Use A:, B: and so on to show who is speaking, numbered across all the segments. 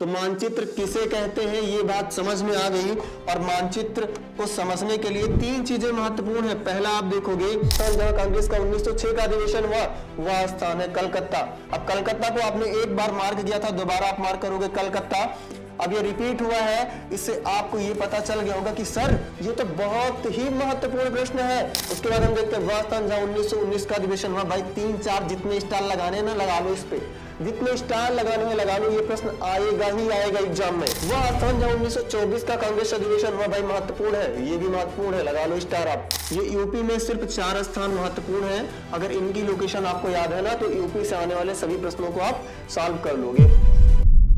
A: तो मानचित्र किसे कहते हैं ये बात समझ में आ गई। और मानचित्र को समझने के लिए तीन चीजें महत्वपूर्ण है। पहला आप देखोगे जहां कांग्रेस का 1906 का अधिवेशन हुआ वह स्थान है कलकत्ता। अब कलकत्ता को आपने एक बार मार्क किया था, दोबारा आप मार्क करोगे कलकत्ता। अब ये रिपीट हुआ है, इससे आपको ये पता चल गया होगा कि सर ये तो बहुत ही महत्वपूर्ण प्रश्न है। उसके बाद हम देखते हैं वह स्थान जहां 1919 का अधिवेशन हुआ। भाई 3-4 जितने स्टार लगाने ना लगा लो, इस पे जितने स्टार लगाने में लगा लो, ये प्रश्न आएगा ही आएगा एग्जाम में। वह स्थान जहां 1924 का कांग्रेस अधिवेशन हुआ, भाई महत्वपूर्ण है, ये भी महत्वपूर्ण है, लगा लो स्टार आप। ये यूपी में सिर्फ 4 स्थान महत्वपूर्ण है। अगर इनकी लोकेशन आपको याद है ना तो यूपी से आने वाले सभी प्रश्नों को आप सॉल्व कर लोगे।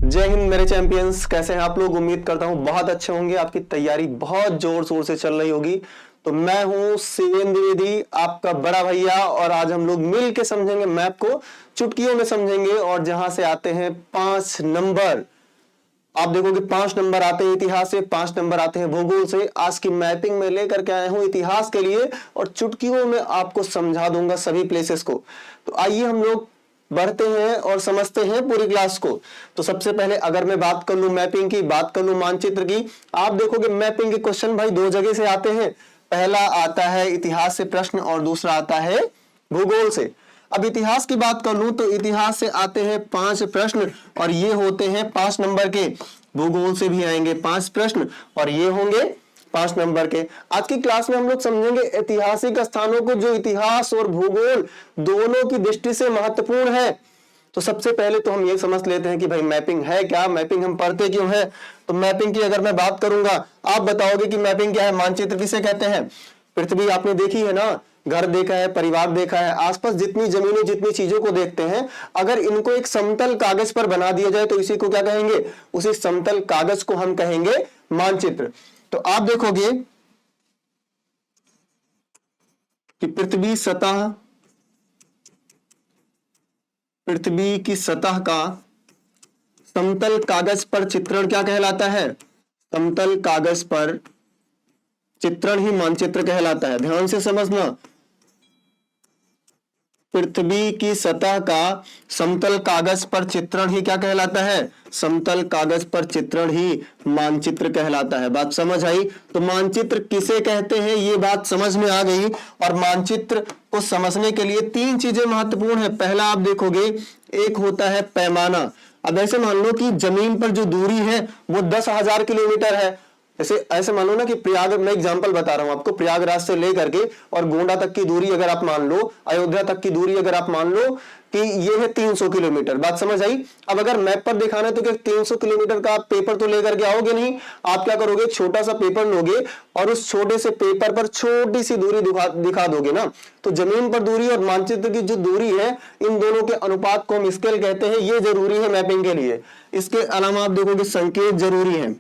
A: जय हिंद मेरे चैंपियंस, कैसे हैं आप लोग? उम्मीद करता हूं बहुत अच्छे होंगे। आपकी तैयारी बहुत जोर शोर से चल रही होगी। तो मैं हूं शिवेंद्र द्विवेदी, आपका बड़ा भैया, और आज हम लोग मिल के समझेंगे मैप को, चुटकियों में समझेंगे। और जहां से आते हैं 5 नंबर, आप देखोगे 5 नंबर आते हैं इतिहास से, 5 नंबर आते हैं भूगोल से। आज की मैपिंग में लेकर के आया हूं इतिहास के लिए, और चुटकियों में आपको समझा दूंगा सभी प्लेसेस को। तो आइए हम लोग बढ़ते हैं और समझते हैं पूरी क्लास को। तो सबसे पहले अगर मैं बात कर लूं मैपिंग की, बात कर लूं मानचित्र की, आप देखोगे मैपिंग के क्वेश्चन भाई 2 जगह से आते हैं। पहला आता है इतिहास से प्रश्न और दूसरा आता है भूगोल से। अब इतिहास की बात कर लूं तो इतिहास से आते हैं 5 प्रश्न और ये होते हैं 5 नंबर के। भूगोल से भी आएंगे 5 प्रश्न और ये होंगे 5 नंबर के। आज की क्लास में हम लोग समझेंगे ऐतिहासिक स्थानों को जो इतिहास और भूगोल दोनों की दृष्टि से महत्वपूर्ण है। तो सबसे पहले तो हम ये समझ लेते हैं कि भाई मैपिंग है क्या, मैपिंग हम पढ़ते क्यों है। तो मैपिंग की अगर मैं बात करूंगा, आप बताओगे कि मैपिंग क्या है, मानचित्र किसे कहते हैं। पृथ्वी आपने देखी है ना, घर देखा है, परिवार देखा है, आसपास जितनी जमीनें जितनी चीजों को देखते हैं, अगर इनको एक समतल कागज पर बना दिया जाए तो इसी को क्या कहेंगे, उसी समतल कागज को हम कहेंगे मानचित्र। तो आप देखोगे कि पृथ्वी की सतह का समतल कागज पर चित्रण क्या कहलाता है, समतल कागज पर चित्रण ही मानचित्र कहलाता है। ध्यान से समझना, पृथ्वी की सतह का समतल कागज पर चित्रण ही क्या कहलाता है, समतल कागज पर चित्रण ही मानचित्र कहलाता है। बात समझ आई। तो मानचित्र किसे कहते हैं ये बात समझ में आ गई। और मानचित्र को समझने के लिए 3 चीजें महत्वपूर्ण है। पहला आप देखोगे एक होता है पैमाना। अब ऐसे मान लो कि जमीन पर जो दूरी है वो 10,000 किलोमीटर है। ऐसे मान लो ना कि प्रयाग, मैं एग्जांपल बता रहा हूं आपको, प्रयागराज से लेकर के और गोंडा तक की दूरी अगर आप मान लो, अयोध्या तक की दूरी अगर आप मान लो कि ये है 300 किलोमीटर। बात समझ आई। अब अगर मैप पर दिखाना है तो क्या 300 किलोमीटर का आप पेपर तो लेकर के आओगे नहीं। आप क्या करोगे, छोटा सा पेपर लोगे और उस छोटे से पेपर पर छोटी सी दूरी दिखा दोगे ना। तो जमीन पर दूरी और मानचित्र की जो दूरी है, इन दोनों के अनुपात को हम स्केल कहते हैं। ये जरूरी है मैपिंग के लिए। इसके अलावा आप देखोगे संकेत जरूरी है,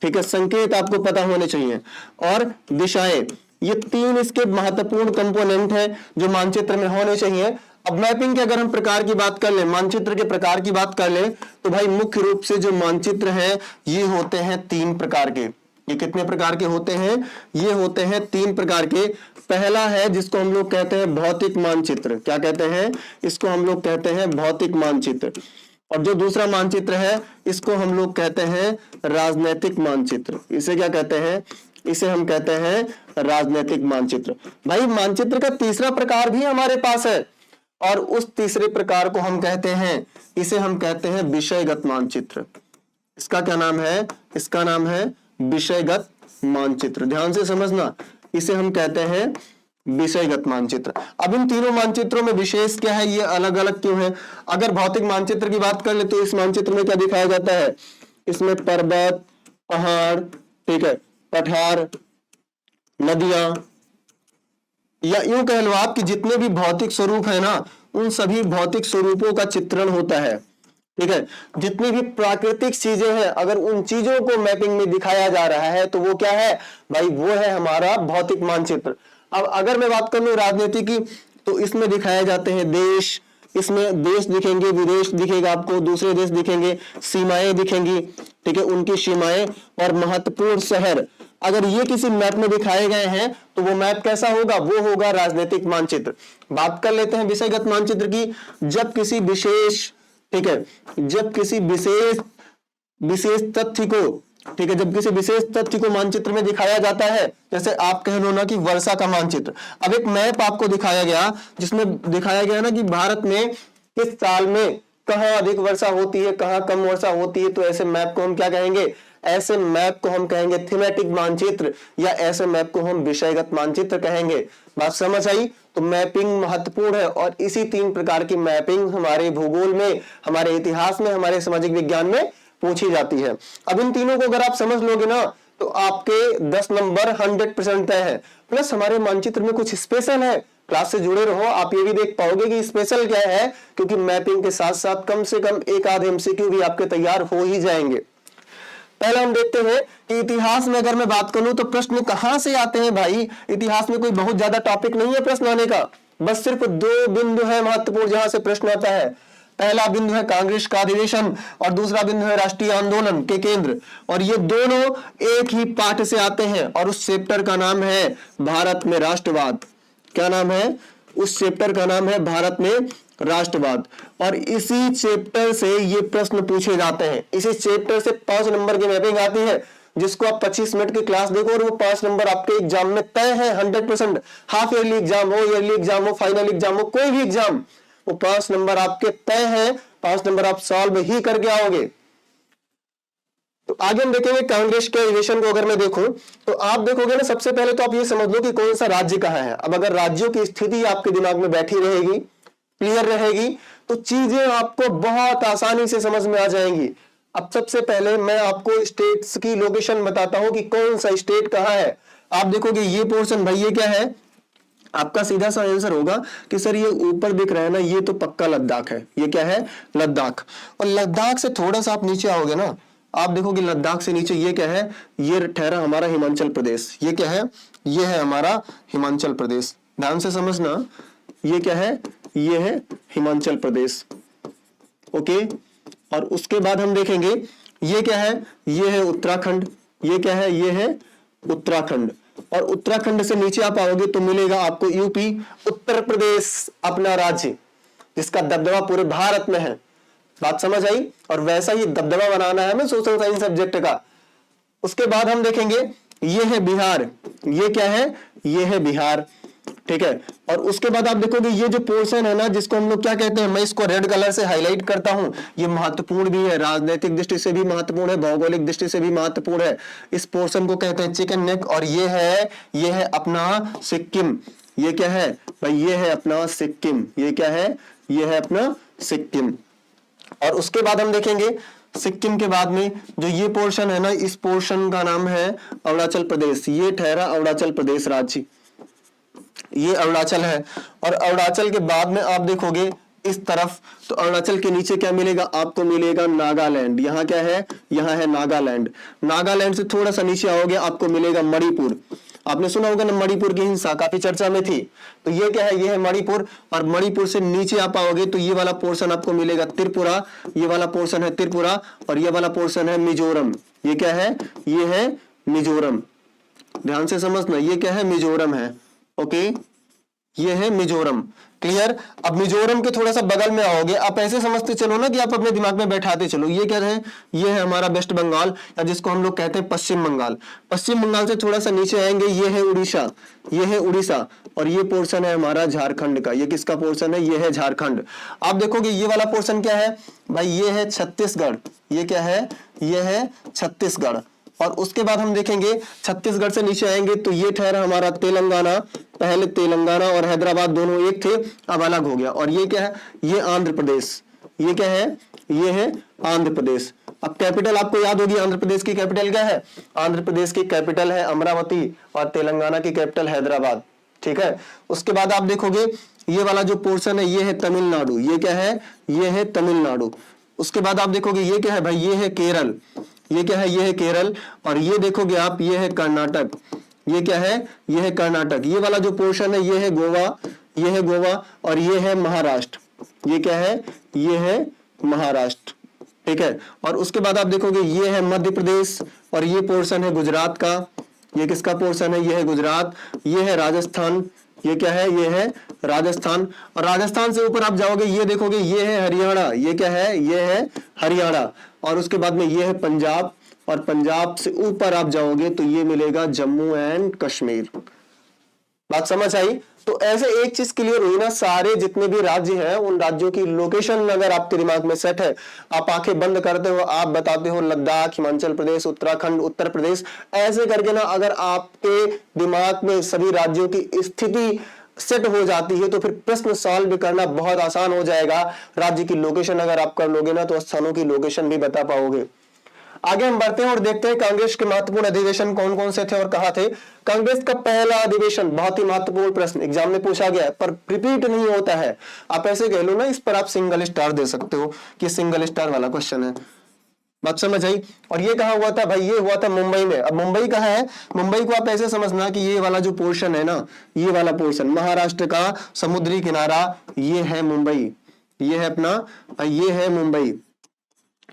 A: ठीक है, संकेत आपको पता होने चाहिए, और दिशाएं, ये 3 इसके महत्वपूर्ण कंपोनेंट हैं जो मानचित्र में होने चाहिए। अब मैपिंग के अगर हम प्रकार की बात कर ले, मानचित्र के प्रकार की बात कर ले, तो भाई मुख्य रूप से जो मानचित्र है ये होते हैं 3 प्रकार के। ये कितने प्रकार के होते हैं, ये होते हैं 3 प्रकार के। पहला है जिसको हम लोग कहते हैं भौतिक मानचित्र। क्या कहते हैं, इसको हम लोग कहते हैं भौतिक मानचित्र। और जो दूसरा मानचित्र है इसको हम लोग कहते हैं राजनैतिक मानचित्र। इसे क्या कहते हैं, इसे हम कहते हैं राजनैतिक मानचित्र। भाई मानचित्र का तीसरा प्रकार भी हमारे पास है और उस तीसरे प्रकार को हम कहते हैं, इसे हम कहते हैं विषयगत मानचित्र। इसका क्या नाम है, इसका नाम है विषयगत मानचित्र। ध्यान से समझना, इसे हम कहते हैं विषयगत मानचित्र। अब इन तीनों मानचित्रों में विशेष क्या है, ये अलग अलग क्यों है। अगर भौतिक मानचित्र की बात कर ले तो इस मानचित्र में क्या दिखाया जाता है, इसमें पर्वत, पहाड़, ठीक है, पठार, नदियां, या यूं कह लो आप कि जितने भी भौतिक स्वरूप है ना, उन सभी भौतिक स्वरूपों का चित्रण होता है। ठीक है, जितनी भी प्राकृतिक चीजें हैं, अगर उन चीजों को मैपिंग में दिखाया जा रहा है तो वो क्या है भाई, वो है हमारा भौतिक मानचित्र। अब अगर मैं बात कर लूं राजनीति की, तो इसमें दिखाए जाते हैं देश, इसमें देश दिखेंगे, विदेश दिखेगा आपको, दूसरे देश दिखेंगे, सीमाएं दिखेंगी, ठीक है, उनकी सीमाएं और महत्वपूर्ण शहर। अगर ये किसी मैप में दिखाए गए हैं तो वो मैप कैसा होगा, वो होगा राजनीतिक मानचित्र। बात कर लेते हैं विषयगत मानचित्र की। जब किसी विशेष, ठीक है, जब किसी विशेष विशेष तथ्य को, ठीक है, जब किसी विशेष तथ्य को मानचित्र में दिखाया जाता है, जैसे आप कह लो ना कि वर्षा का मानचित्र। अब एक मैप आपको दिखाया गया जिसमें दिखाया गया ना कि भारत में किस साल में कहाँ अधिक वर्षा होती है, कहाँ कम वर्षा होती है, तो ऐसे मैप को हम क्या कहेंगे? ऐसे मैप को हम कहेंगे थीमेटिक मानचित्र, या ऐसे मैप को हम विषयगत मानचित्र कहेंगे। बात समझ आई? तो मैपिंग महत्वपूर्ण है, और इसी 3 प्रकार की मैपिंग हमारे भूगोल में, हमारे इतिहास में, हमारे सामाजिक विज्ञान में पूछी जाती है। अब इन तीनों को अगर आप समझ लोगे ना तो आपके 10 नंबर 100% तय है। प्लस हमारे मानचित्र में कुछ स्पेशल है, क्लास से जुड़े रहो, आप ये भी देख पाओगे कि स्पेशल क्या है, क्योंकि मैपिंग के साथ साथ कम से कम एक आध एमसीक्यू भी आपके तैयार हो ही जाएंगे। पहले हम देखते हैं कि इतिहास में अगर मैं बात करूं तो प्रश्न कहां से आते हैं भाई। इतिहास में कोई बहुत ज्यादा टॉपिक नहीं है प्रश्न आने का, बस सिर्फ 2 बिंदु है महत्वपूर्ण जहां से प्रश्न आता है। पहला बिंदु है कांग्रेस का अधिवेशन, और दूसरा बिंदु है राष्ट्रीय आंदोलन के केंद्र, और ये दोनों एक ही पाठ से आते हैं, और उस चैप्टर का नाम है भारत में राष्ट्रवाद। क्या नाम है? उस चैप्टर का नाम है भारत में राष्ट्रवाद, और इसी चैप्टर से ये प्रश्न पूछे जाते हैं। इसी चैप्टर से 5 नंबर की मैपिंग आती है, जिसको आप 25 मिनट की क्लास देखो और वो 5 नंबर आपके एग्जाम में तय है 100%। हाफ ईयरली एग्जाम हो, ईयरली एग्जाम हो, फाइनल एग्जाम हो, कोई भी एग्जाम, वो 5 नंबर आपके तय है। 5 नंबर आप सॉल्व ही करके आओगे। तो आगे हम देखेंगे कांग्रेस के अधिवेशन को। अगर मैं देखूं तो आप देखोगे ना, सबसे पहले तो आप ये समझ लो कि कौन सा राज्य कहां है। अब अगर राज्यों की स्थिति आपके दिमाग में बैठी रहेगी, क्लियर रहेगी, तो चीजें आपको बहुत आसानी से समझ में आ जाएंगी। अब सबसे पहले मैं आपको स्टेट्स की लोकेशन बताता हूं कि कौन सा स्टेट कहां है। आप देखोगे ये पोर्शन, भाई ये क्या है? आपका सीधा सा आंसर होगा कि सर ये ऊपर दिख रहा है ना, ये तो पक्का लद्दाख है। ये क्या है? लद्दाख। और लद्दाख से थोड़ा सा आप नीचे आओगे ना, आप देखोगे लद्दाख से नीचे ये क्या है? ये ठहरा हमारा हिमाचल प्रदेश। ये क्या है? ये है हमारा हिमाचल प्रदेश। ध्यान से समझना, ये क्या है? ये है हिमाचल प्रदेश। ओके, और उसके बाद हम देखेंगे ये क्या है? ये है उत्तराखंड। ये क्या है? ये है उत्तराखंड। और उत्तराखंड से नीचे आप आओगे तो मिलेगा आपको यूपी, उत्तर प्रदेश अपना राज्य, जिसका दबदबा पूरे भारत में है। बात समझ आई? और वैसा ही दबदबा बनाना है हमें सोशल साइंस सब्जेक्ट का। उसके बाद हम देखेंगे ये है बिहार। ये क्या है? ये है बिहार, ठीक है। और उसके बाद आप देखोगे ये जो पोर्शन है ना, जिसको हम लोग क्या कहते हैं, मैं इसको रेड कलर से हाईलाइट करता हूं, ये महत्वपूर्ण भी है, राजनीतिक दृष्टि से भी महत्वपूर्ण है, भौगोलिक दृष्टि से भी महत्वपूर्ण है। इस पोर्शन को कहते हैं चिकन नेक, और ये है अपना सिक्किम। ये क्या है भाई? ये है अपना सिक्किम। ये क्या है? ये है अपना सिक्किम। और उसके बाद हम देखेंगे सिक्किम के बाद में जो ये पोर्शन है ना, इस पोर्शन का नाम है अरुणाचल प्रदेश। ये ठहरा अरुणाचल प्रदेश राज्य, ये अरुणाचल है। और अरुणाचल के बाद में आप देखोगे इस तरफ, तो अरुणाचल के नीचे क्या मिलेगा आपको? मिलेगा नागालैंड। यहाँ क्या है? यहाँ है नागालैंड। नागालैंड से थोड़ा सा नीचे आओगे आपको मिलेगा मणिपुर। आपने सुना होगा ना मणिपुर की हिंसा, काफी चर्चा में थी। तो ये क्या है? ये है मणिपुर। और मणिपुर से नीचे आप आओगे तो ये वाला पोर्शन आपको मिलेगा त्रिपुरा। ये वाला पोर्शन है त्रिपुरा, और ये वाला पोर्शन है मिजोरम। ये क्या है? ये है मिजोरम। ध्यान से समझना, ये क्या है? मिजोरम है। ओके, ये है मिजोरम। क्लियर? अब मिजोरम के थोड़ा सा बगल में आओगे, आप ऐसे समझते चलो ना कि आप अपने दिमाग में बैठाते चलो। ये क्या है? ये है हमारा वेस्ट बंगाल, या जिसको हम लोग कहते हैं पश्चिम बंगाल। पश्चिम बंगाल से थोड़ा सा नीचे आएंगे, ये है उड़ीसा। ये है उड़ीसा, और ये पोर्शन है हमारा झारखंड का। ये किसका पोर्शन है? ये है झारखंड। आप देखोगे ये वाला पोर्शन क्या है भाई? ये है छत्तीसगढ़। ये क्या है? ये है छत्तीसगढ़। और उसके बाद हम देखेंगे छत्तीसगढ़ से नीचे आएंगे तो ये ठहरा हमारा तेलंगाना। पहले तेलंगाना और हैदराबाद दोनों एक थे, अब अलग हो गया। और ये क्या है? ये आंध्र प्रदेश। ये क्या है? ये है आंध्र प्रदेश। अब कैपिटल आपको याद होगी, आंध्र प्रदेश की कैपिटल क्या है? आंध्र प्रदेश की कैपिटल है अमरावती, और तेलंगाना की कैपिटल हैदराबाद, ठीक है। उसके बाद आप देखोगे ये वाला जो पोर्शन है ये है तमिलनाडु। ये क्या है? ये है तमिलनाडु। उसके बाद आप देखोगे ये क्या है भाई? ये है केरल। ये क्या है? ये है केरल। और ये देखोगे आप, ये है कर्नाटक। ये क्या है? ये है कर्नाटक। ये वाला जो पोर्शन है ये है गोवा। ये है गोवा, और ये है महाराष्ट्र। ये क्या है? ये है महाराष्ट्र, ठीक है। और उसके बाद आप देखोगे ये है मध्य प्रदेश, और ये पोर्शन है गुजरात का। ये किसका पोर्शन है? ये है गुजरात। ये है राजस्थान। ये क्या है, ये है राजस्थान। और राजस्थान से ऊपर आप जाओगे, ये देखोगे ये है हरियाणा, ये क्या है, ये है हरियाणा। और उसके बाद में ये है पंजाब, और पंजाब से ऊपर आप जाओगे तो ये मिलेगा जम्मू एंड कश्मीर। बात समझ आई? तो ऐसे एक चीज क्लियर हुई ना, सारे जितने भी राज्य हैं उन राज्यों की लोकेशन अगर आपके दिमाग में सेट है, आप आंखें बंद करते हो, आप बताते हो लद्दाख, हिमाचल प्रदेश, उत्तराखंड, उत्तर प्रदेश, ऐसे करके ना अगर आपके दिमाग में सभी राज्यों की स्थिति सेट हो जाती है तो फिर प्रश्न सॉल्व करना बहुत आसान हो जाएगा। राज्य की लोकेशन अगर आप कर लोगे ना तो स्थानों की लोकेशन भी बता पाओगे। आगे हम बढ़ते हैं और देखते हैं कांग्रेस के महत्वपूर्ण अधिवेशन कौन कौन से थे और कहां थे। कांग्रेस का पहला अधिवेशन, बहुत ही महत्वपूर्ण प्रश्न, एग्जाम में पूछा गया है पर रिपीट नहीं होता है। आप ऐसे कह लो ना, इस पर आप सिंगल स्टार दे सकते हो कि सिंगल स्टार वाला क्वेश्चन है। बात समझ आई? और ये कहा हुआ था भाई, ये हुआ था मुंबई में। अब मुंबई कहाँ है? मुंबई को आप ऐसे समझना कि ये वाला जो पोर्शन है ना, ये वाला पोर्शन महाराष्ट्र का समुद्री किनारा, ये है मुंबई, ये है अपना, ये है मुंबई।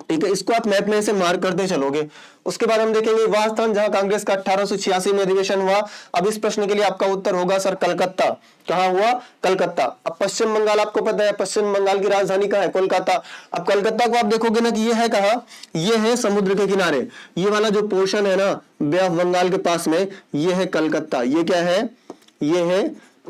A: ठीक है, इसको आप मैप में से मार्क करते चलोगे। उसके बाद हम देखेंगे वह स्थान जहां कांग्रेस का 1886 में अधिवेशन हुआ। अब इस प्रश्न के लिए आपका उत्तर होगा सर कलकत्ता। कहां हुआ? कलकत्ता। अब पश्चिम बंगाल आपको पता है, पश्चिम बंगाल की राजधानी कहां है? कोलकाता। अब कलकत्ता को आप देखोगे ना कि ये है कहां, ये है समुद्र के किनारे, ये वाला जो पोर्शन है ना बे ऑफ बंगाल के पास में, ये है कलकत्ता। ये क्या है? ये है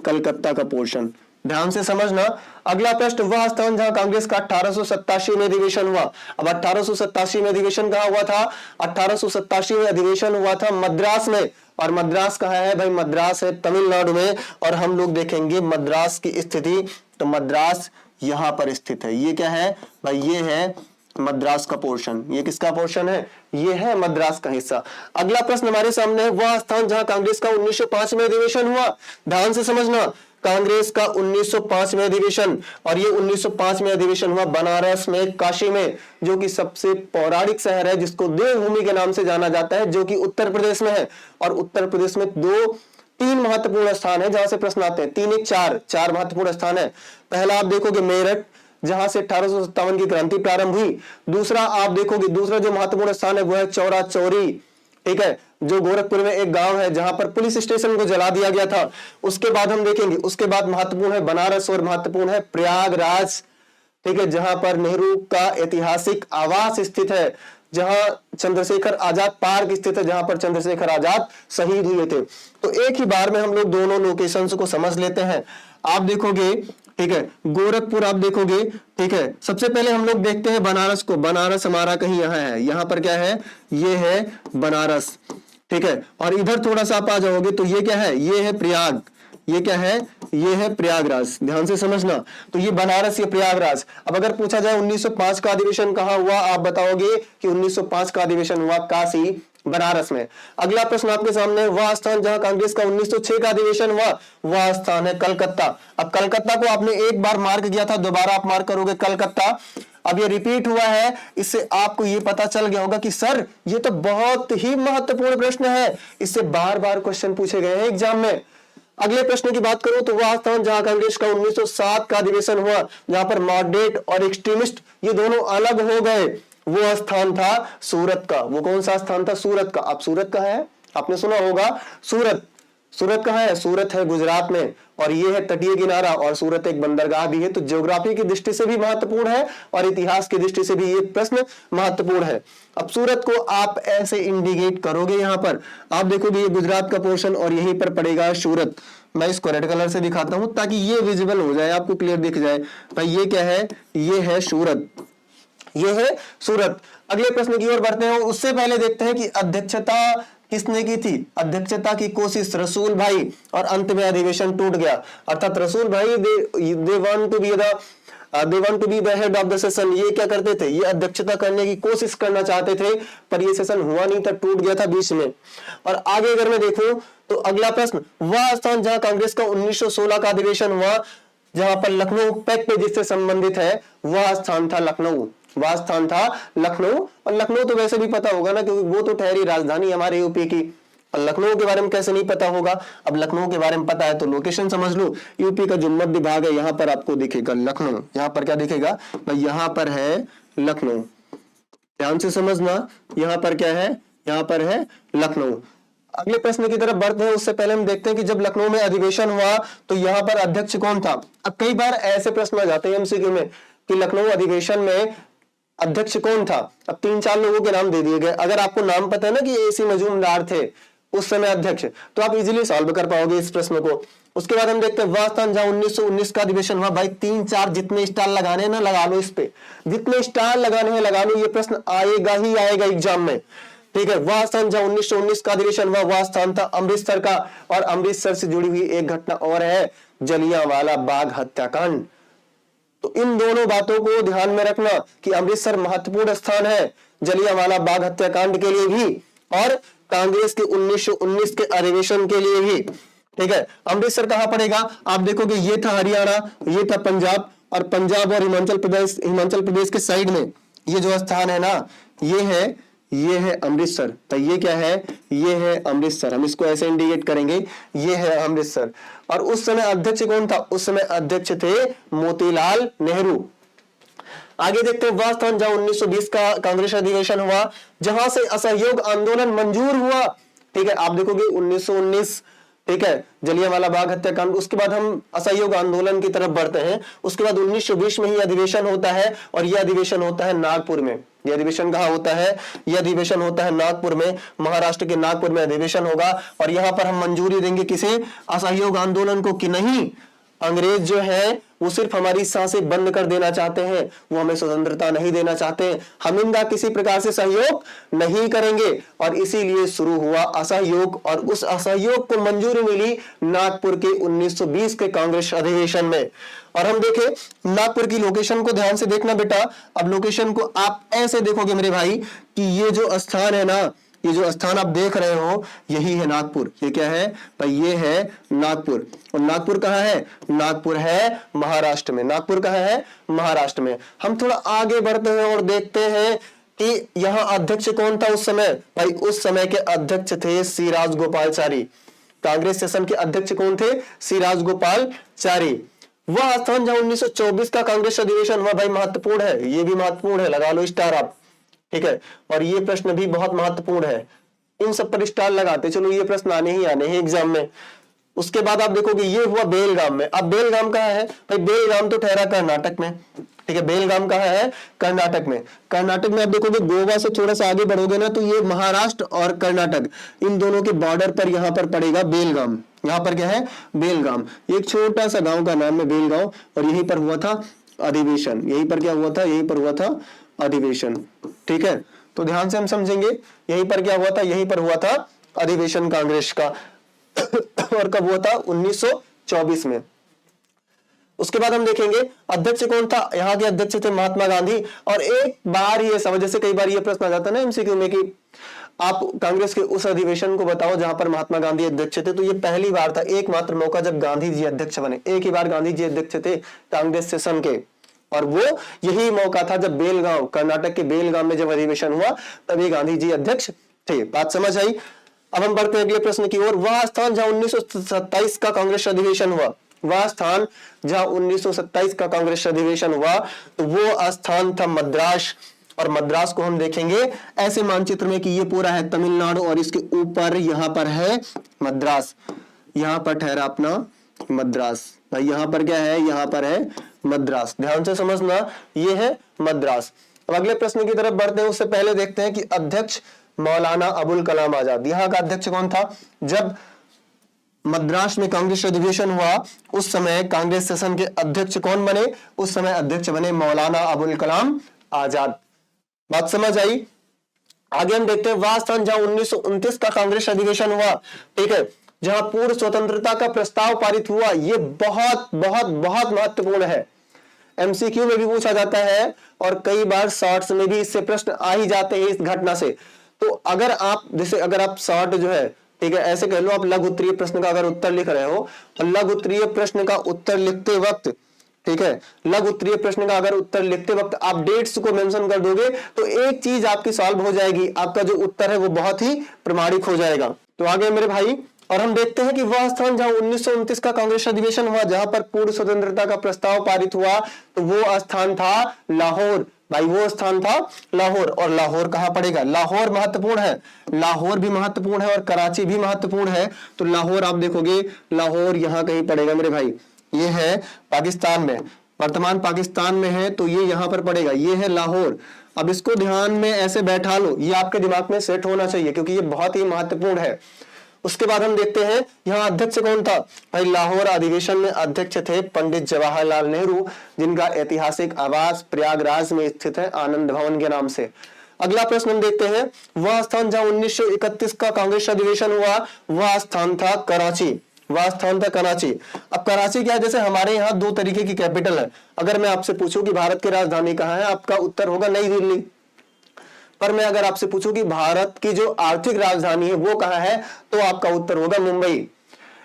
A: कलकत्ता का पोर्शन। ध्यान से समझना। अगला प्रश्न, वह स्थान जहां कांग्रेस का 1887 में अधिवेशन हुआ। अब 1887 में अधिवेशन कहां हुआ था? 1887 में अधिवेशन हुआ था मद्रास में। और मद्रास कहां है भाई? मद्रास है तमिलनाडु में। और हम लोग देखेंगे मद्रास की स्थिति, तो मद्रास यहां पर स्थित है। ये क्या है भाई? ये है मद्रास का पोर्शन। ये किसका पोर्शन है? ये है मद्रास का हिस्सा। अगला प्रश्न हमारे सामने है, वह स्थान जहां कांग्रेस का 1905 में अधिवेशन हुआ। ध्यान से समझना, कांग्रेस का 1905 में अधिवेशन, और ये 1905 में अधिवेशन हुआ बनारस में, काशी में, जो कि सबसे पौराणिक शहर है, जिसको देवभूमि के नाम से जाना जाता है, जो कि उत्तर प्रदेश में है। और उत्तर प्रदेश में तीन महत्वपूर्ण स्थान है जहां से प्रश्न आते हैं। तीन एक चार महत्वपूर्ण स्थान है। पहला आप देखोगे मेरठ, जहां से 1857 की क्रांति प्रारंभ हुई। दूसरा आप देखोगे, दूसरा जो महत्वपूर्ण स्थान है वो है चौरा चौरी, ठीक है, जो गोरखपुर में एक गांव है जहां पर पुलिस स्टेशन को जला दिया गया था। उसके बाद हम देखेंगे, उसके बाद महत्वपूर्ण है बनारस और महत्वपूर्ण है प्रयागराज, ठीक है, जहां पर नेहरू का ऐतिहासिक आवास स्थित है, जहां चंद्रशेखर आजाद पार्क स्थित है, जहां पर चंद्रशेखर आजाद शहीद हुए थे। तो एक ही बार में हम लोग दोनों लोकेशंस को समझ लेते हैं। आप देखोगे, ठीक है, गोरखपुर आप देखोगे, ठीक है, सबसे पहले हम लोग देखते हैं बनारस को। बनारस हमारा कहीं यहाँ है, यहाँ पर क्या है? ये है बनारस, ठीक है। और इधर थोड़ा सा आप आ जाओगे तो ये क्या है? ये है प्रयाग। ये क्या है? ये है प्रयागराज। ध्यान से समझना। तो ये बनारस, ये प्रयागराज। अब अगर पूछा जाए 1905 का अधिवेशन कहां हुआ, आप बताओगे कि 1905 का अधिवेशन हुआ काशी बनारस में। अगला प्रश्न आपके सामने, वह स्थान जहां कांग्रेस का 1906 का अधिवेशन हुआ, वह स्थान है कलकत्ता। अब कलकत्ता को आपने एक बार मार्क किया था, दोबारा आप मार्क करोगे कलकत्ता। अब ये रिपीट हुआ है, इससे आपको ये पता चल गया होगा कि सर ये तो बहुत ही महत्वपूर्ण प्रश्न है, इससे बार बार क्वेश्चन पूछे गए हैं एग्जाम में। अगले प्रश्न की बात करूं तो वह स्थान जहां कांग्रेस का 1907 का अधिवेशन हुआ, जहां पर मॉडरेट और एक्सट्रीमिस्ट ये दोनों अलग हो गए, वो स्थान था सूरत का। वो कौन सा स्थान था? सूरत का। अब सूरत कहां है? आपने सुना होगा सूरत। सूरत कहां है? सूरत है गुजरात में, और ये है तटीय किनारा, और सूरत एक बंदरगाह भी है। तो ज्योग्राफी की दृष्टि से भी महत्वपूर्ण है और इतिहास की दृष्टि से भी ये प्रश्न महत्वपूर्ण है। अब सूरत को आप ऐसे इंडिकेट करोगे, यहां पर आप देखोगे ये गुजरात का पोर्शन और यहीं पर पड़ेगा सूरत। मैं इसको रेड कलर से दिखाता हूं ताकि ये विजिबल हो जाए, आपको क्लियर दिख जाए भाई ये क्या है? ये है सूरत, ये है सूरत। अगले प्रश्न की ओर बढ़ते हैं। उससे पहले देखते हैं कि अध्यक्षता किसने की थी? अध्यक्षता की कोशिश रसूल भाई, और अंत में अधिवेशन टूट गया। अर्थात रसूल भाई they want to be the head of the session. ये क्या करते थे? ये अध्यक्षता करने की कोशिश करना चाहते थे, पर ये सेशन हुआ नहीं था, टूट गया था बीच में। और आगे अगर मैं देखूं तो अगला प्रश्न, वह स्थान जहां कांग्रेस का 1916 का अधिवेशन हुआ, जहां पर लखनऊ पैक्ट जिससे संबंधित है, वह स्थान था लखनऊ। वह स्थान था लखनऊ। और लखनऊ तो वैसे भी पता होगा ना, क्योंकि वो तो ठहरी राजधानी हमारे यूपी की। और लखनऊ के बारे में कैसे नहीं पता होगा? अब लखनऊ के बारे में पता है तो लोकेशन समझ लो। यूपी का जो मध्य भाग है, यहाँ पर आपको दिखेगा लखनऊ। यहाँ पर क्या दिखेगा? यहाँ पर है लखनऊ। ध्यान से समझना, यहाँ पर क्या है? यहाँ पर है लखनऊ। अगले प्रश्न की तरफ बढ़ते हैं, उससे पहले हम देखते हैं कि जब लखनऊ में अधिवेशन हुआ तो यहाँ पर अध्यक्ष कौन था। अब कई बार ऐसे प्रश्न आ जाते हैं एमसीक्यू में कि लखनऊ अधिवेशन में अध्यक्ष कौन था। अब 3-4 लोगों के नाम दे दिए गए, अगर आपको नाम पता है ना कि एसी मजूमदार थे उस समय अध्यक्ष, तो आप इजीली सॉल्व कर पाओगे इस प्रश्न को। उसके बाद हम देखते हैं वह स्थान जहां 1919 का अधिवेशन हुआ। भाई 3-4 जितने स्टार लगाने ना लगा लो, इस पे जितने स्टार लगाने हैं लगा लो, ये प्रश्न आएगा ही आएगा एग्जाम में। ठीक है, वह स्थान जहां 1919 का अधिवेशन हुआ वह स्थान था अमृतसर का। और अमृतसर से जुड़ी हुई एक घटना और है, जलियांवाला बाग हत्याकांड। तो इन दोनों बातों को ध्यान में रखना कि अमृतसर महत्वपूर्ण स्थान है जलियांवाला बाग हत्याकांड के लिए भी और कांग्रेस के 1919 के अधिवेशन के लिए भी। ठीक है, अमृतसर कहां पड़ेगा, आप देखोगे ये था हरियाणा, ये था पंजाब, और पंजाब और हिमाचल प्रदेश के साइड में ये जो स्थान है ना, ये है अमृतसर। तो ये क्या है, ये है अमृतसर। हम इसको ऐसे इंडिकेट करेंगे, ये है अमृतसर। और उस समय अध्यक्ष कौन था, उस समय अध्यक्ष थे मोतीलाल नेहरू। आगे देखते हैं वह स्थान जहां 1920 का कांग्रेस अधिवेशन हुआ, जहां से असहयोग आंदोलन मंजूर हुआ। ठीक है, आप देखोगे 1919, ठीक है, जलियांवाला बाग हत्याकांड। उसके बाद हम असहयोग आंदोलन की तरफ बढ़ते हैं। उसके बाद 1920 में ही अधिवेशन होता है और यह अधिवेशन होता है नागपुर में। यह अधिवेशन कहाँ होता है, यह अधिवेशन होता है नागपुर में, महाराष्ट्र के नागपुर में अधिवेशन होगा। और यहां पर हम मंजूरी देंगे किसे, असहयोग आंदोलन को, कि नहीं अंग्रेज जो है वो सिर्फ हमारी सांसें बंद कर देना चाहते हैं, वो हमें स्वतंत्रता नहीं देना चाहते। हम इनका किसी प्रकार से सहयोग नहीं करेंगे और इसीलिए शुरू हुआ असहयोग। और उस असहयोग को मंजूरी मिली नागपुर के 1920 के कांग्रेस अधिवेशन में। और हम देखें नागपुर की लोकेशन को ध्यान से देखना बेटा। अब लोकेशन को आप ऐसे देखोगे मेरे भाई कि ये जो स्थान है ना, ये जो स्थान आप देख रहे हो यही है नागपुर। ये क्या है भाई, ये है नागपुर। और नागपुर कहाँ है, नागपुर है महाराष्ट्र में। नागपुर कहाँ है, महाराष्ट्र में। हम थोड़ा आगे बढ़ते हैं और देखते हैं कि यहाँ अध्यक्ष कौन था उस समय। भाई उस समय के अध्यक्ष थे सी राजगोपालचारी। कांग्रेस सेशन के अध्यक्ष कौन थे, सी राजगोपालचारी। वह स्थान जहां 1924 का कांग्रेस अधिवेशन हुआ, भाई महत्वपूर्ण है, ये भी महत्वपूर्ण है, लगा लो स्टार आप। ठीक है, और ये प्रश्न भी बहुत महत्वपूर्ण है, इन सब पर स्टार लगाते चलो, ये प्रश्न आने ही आने हैं एग्जाम में। उसके बाद आप देखोगे ये हुआ बेलगाम में। अब बेलगाम कहाँ है भाई, बेलगाम तो ठहरा कर्नाटक में। ठीक है, बेलगाम कहाँ है, कर्नाटक में। कर्नाटक में आप देखोगे गोवा से थोड़ा सा आगे बढ़ोगे ना, तो ये महाराष्ट्र और कर्नाटक इन दोनों के बॉर्डर पर यहाँ पर पड़ेगा बेलगाम। यहाँ पर क्या है, बेलगाम। एक छोटा सा गांव का नाम है बेलगांव, और यहीं पर हुआ था अधिवेशन। यहीं पर क्या हुआ था, यहीं पर हुआ था अधिवेशन। ठीक है, तो ध्यान से हम समझेंगे यहीं पर क्या हुआ था, यहीं पर हुआ था अधिवेशन कांग्रेस का। और कब हुआ था, 1924 में। उसके बाद हम देखेंगे अध्यक्ष कौन था, यहाँ के अध्यक्ष थे महात्मा गांधी। और एक बार ये समझ, जैसे कई बार ये प्रश्न आ जाता है ना एमसीक्यू में कि आप कांग्रेस के उस अधिवेशन को बताओ जहां पर महात्मा गांधी अध्यक्ष थे। तो ये पहली बार था, एकमात्र मौका जब गांधी जी अध्यक्ष बने। एक ही बार गांधी जी अध्यक्ष थे कांग्रेस सेशन के, और वो यही मौका था जब बेलगांव, कर्नाटक के बेलगांव में जब अधिवेशन हुआ तभी गांधी जी अध्यक्ष थे। बात समझ आई। अब हम बढ़ते हैं अगले प्रश्न की ओर। वह स्थान जहां 1927 का कांग्रेस अधिवेशन हुआ, वह स्थान जहां 1927 का कांग्रेस अधिवेशन हुआ, तो वो स्थान था मद्रास। और मद्रास को हम देखेंगे ऐसे मानचित्र में कि ये पूरा है तमिलनाडु, और इसके ऊपर यहां पर है मद्रास। यहां पर ठहरा अपना मद्रास। भाई यहां पर क्या है, यहां पर है मद्रास। ध्यान से समझना, ये है मद्रास। अब अगले प्रश्न की तरफ बढ़ते हैं, उससे पहले देखते हैं कि अध्यक्ष मौलाना अबुल कलाम आजाद। यहाँ का अध्यक्ष कौन था, जब मद्रास में कांग्रेस अधिवेशन हुआ उस समय कांग्रेस सेशन के अध्यक्ष कौन बने, उस समय अध्यक्ष बने मौलाना अबुल कलाम आजाद। बात समझ आई। आगे हम देखते हैं वह स्थान जहां 1929 का कांग्रेस अधिवेशन हुआ, ठीक है, जहां पूर्ण स्वतंत्रता का प्रस्ताव पारित हुआ। ये बहुत बहुत बहुत महत्वपूर्ण है, एमसीक्यू में भी पूछा जाता है और कई बार शॉर्ट्स में भी इससे प्रश्न आ ही जाते हैं इस घटना से। तो अगर आप जैसे अगर आप शॉर्ट जो है, ठीक है, ऐसे कह लो आप लघु उत्तरीय प्रश्न का अगर उत्तर लिख रहे हो, और लघु उत्तरीय प्रश्न का उत्तर लिखते वक्त, ठीक है, लघु उत्तरीय प्रश्न का अगर उत्तर लिखते वक्त आप डेट्स को मेंशन कर दोगे तो एक चीज आपकी सॉल्व हो जाएगी, आपका जो उत्तर है वो बहुत ही प्रमाणिक हो जाएगा। तो आगे मेरे भाई, और हम देखते हैं कि वह स्थान जहां 1929 का कांग्रेस अधिवेशन हुआ, जहां पर पूर्ण स्वतंत्रता का प्रस्ताव पारित हुआ, तो वो स्थान था लाहौर। भाई वो स्थान था लाहौर। और लाहौर कहाँ पड़ेगा? लाहौर महत्वपूर्ण है, लाहौर भी महत्वपूर्ण है और कराची भी महत्वपूर्ण है। तो लाहौर आप देखोगे, लाहौर यहाँ कहीं पड़ेगा मेरे भाई। ये है पाकिस्तान में, वर्तमान पाकिस्तान में है, तो ये यहाँ पर पड़ेगा, ये है लाहौर। अब इसको ध्यान में ऐसे बैठा लो, ये आपके दिमाग में सेट होना चाहिए क्योंकि ये बहुत ही महत्वपूर्ण है। उसके बाद हम देखते हैं यहाँ अध्यक्ष कौन था? भाई लाहौर अधिवेशन में अध्यक्ष थे पंडित जवाहरलाल नेहरू, जिनका ऐतिहासिक आवास प्रयागराज में स्थित है आनंद भवन के नाम से। अगला प्रश्न हम देखते हैं, वह स्थान जहां 1931 का कांग्रेस अधिवेशन हुआ, वह स्थान था कराची। वह स्थान था कराची। अब कराची क्या है? जैसे हमारे यहाँ दो तरीके की कैपिटल है। अगर मैं आपसे पूछूं कि भारत की राजधानी कहाँ है, आपका उत्तर होगा नई दिल्ली। पर मैं अगर आपसे पूछूं कि भारत की जो आर्थिक राजधानी है वो कहाँ है, तो आपका उत्तर होगा मुंबई।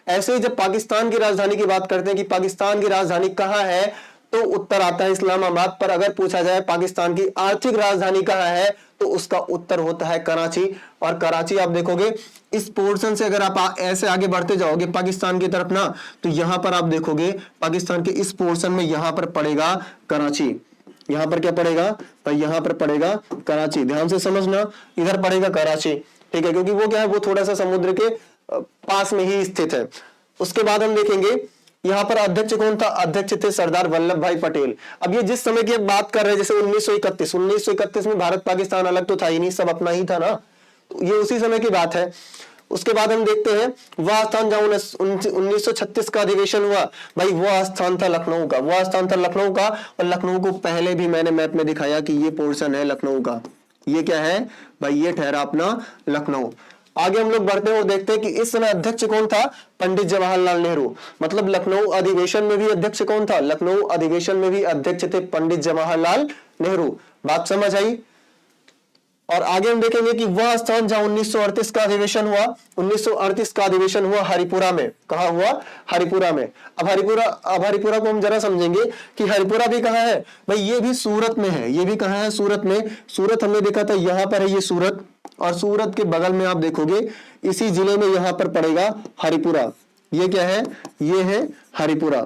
A: ऐसे ही जब पाकिस्तान की राजधानी की बात करते हैं कि पाकिस्तान की राजधानी कहाँ है, तो उत्तर आता है इस्लामाबाद। पर अगर पूछा जाए पाकिस्तान की आर्थिक राजधानी कहाँ है, तो उसका उत्तर होता है कराची। और कराची आप देखोगे इस पोर्शन से, अगर आप ऐसे आगे बढ़ते जाओगे पाकिस्तान की तरफ ना, तो यहां पर आप देखोगे पाकिस्तान के इस पोर्शन में यहां पर पड़ेगा कराची। यहां पर क्या पड़ेगा भाई? यहां पर पड़ेगा कराची। ध्यान से समझना, इधर पड़ेगा कराची, ठीक है, क्योंकि वो क्या है, वो थोड़ा सा समुद्र के पास में ही स्थित है। उसके बाद हम देखेंगे यहाँ पर अध्यक्ष कौन था? अध्यक्ष थे सरदार वल्लभ भाई पटेल। अब ये जिस समय की बात कर रहे हैं, जैसे 1931 में भारत पाकिस्तान अलग तो था ही नहीं, सब अपना ही था ना, तो ये उसी समय की बात है। उसके बाद हम देखते हैं वह स्थान जहां 1936 का अधिवेशन हुआ, भाई वह स्थान था लखनऊ का। वह स्थान था लखनऊ का, और लखनऊ को पहले भी मैंने मैप में दिखाया कि ये पोर्शन है लखनऊ का। ये क्या है भाई? ये ठहरा अपना लखनऊ। आगे हम लोग बढ़ते हैं और देखते हैं कि इस समय अध्यक्ष कौन था? पंडित जवाहरलाल नेहरू। मतलब लखनऊ अधिवेशन में भी अध्यक्ष कौन था? लखनऊ अधिवेशन में भी अध्यक्ष थे पंडित जवाहरलाल नेहरू। बात समझ आई? और आगे हम देखेंगे कि वह स्थान जहां 1938 का अधिवेशन हुआ, 1938 का अधिवेशन हुआ हरिपुरा में। कहा हुआ? हरिपुरा में। अब हरिपुरा को हम जरा समझेंगे कि हरिपुरा भी कहाँ है भाई? ये भी सूरत में है। ये भी कहाँ है? सूरत में। सूरत हमने देखा था, यहाँ पर है ये सूरत, और सूरत के बगल में आप देखोगे इसी जिले में यहाँ पर पड़ेगा हरिपुरा। ये क्या है? ये है हरिपुरा,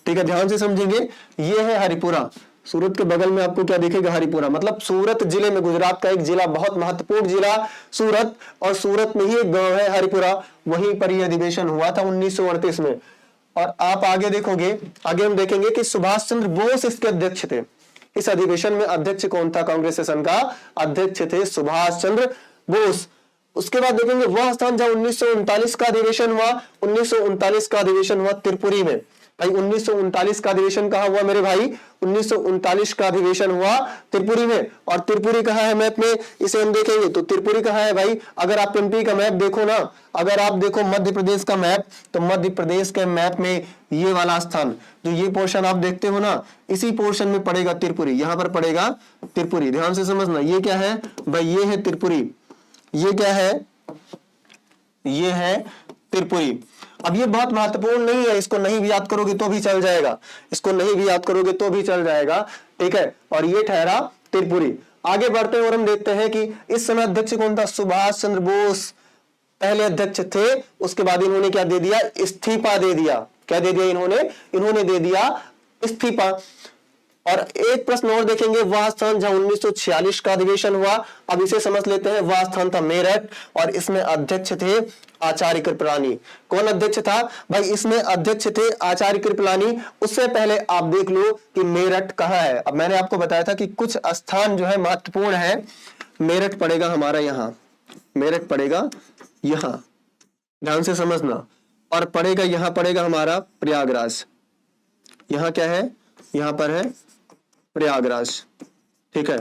A: ठीक है, ध्यान से समझेंगे। ये है हरिपुरा, सूरत के बगल में आपको क्या दिखेगा? हरिपुरा। मतलब सूरत जिले में, गुजरात का एक जिला, बहुत महत्वपूर्ण जिला सूरत, और सूरत में ही एक गांव है हरिपुरा, वहीं पर यह अधिवेशन हुआ था 1938 में। और आप आगे देखोगे, आगे हम देखेंगे कि सुभाष चंद्र बोस इसके अध्यक्ष थे। इस अधिवेशन में अध्यक्ष कौन था? कांग्रेस सेशन का अध्यक्ष थे सुभाष चंद्र बोस। उसके बाद देखेंगे वह स्थान जहां 1939 का अधिवेशन हुआ, 1939 का अधिवेशन हुआ त्रिपुरी में। भाई 1939 का अधिवेशन कहाँ हुआ मेरे भाई? 1939 का अधिवेशन हुआ त्रिपुरी में। और त्रिपुरी कहाँ है मैप में? इसे हम देखेंगे तो त्रिपुरी कहाँ है भाई? अगर आप एमपी का मैप देखो ना, अगर आप देखो मध्य प्रदेश का मैप, तो मध्य प्रदेश के मैप में ये वाला स्थान, जो ये पोर्शन आप देखते हो ना, इसी पोर्शन में पड़ेगा त्रिपुरी। यहाँ पर पड़ेगा त्रिपुरी। ध्यान से समझना, ये क्या है भाई? ये है त्रिपुरी। ये क्या है? ये है त्रिपुरी। अब ये बहुत महत्वपूर्ण नहीं है, इसको नहीं भी याद करोगे तो भी चल जाएगा, इसको नहीं भी याद करोगे तो भी चल जाएगा, ठीक है। और ये ठहरा त्रिपुरी। आगे बढ़ते हैं और हम देखते हैं कि इस समय अध्यक्ष कौन था? सुभाष चंद्र बोस पहले अध्यक्ष थे। उसके बाद इन्होंने क्या दे दिया? इस्तीफा दे दिया। क्या दे दिया इन्होंने दे दिया इस्तीफा। और एक प्रश्न और देखेंगे, वह स्थान जहां 1946 का अधिवेशन हुआ, अब इसे समझ लेते हैं। वह स्थान था मेरठ, और इसमें अध्यक्ष थे आचार्य कृपलानी। कौन अध्यक्ष था भाई? इसमें अध्यक्ष थे आचार्य कृपलानी। उससे पहले आप देख लो कि मेरठ कहाँ है। अब मैंने आपको बताया था कि कुछ स्थान जो है महत्वपूर्ण है। मेरठ पड़ेगा हमारा यहाँ, मेरठ पड़ेगा यहाँ, ध्यान से समझना। और पड़ेगा यहाँ, पड़ेगा हमारा प्रयागराज। यहाँ क्या है? यहाँ पर है प्रयागराज, ठीक है।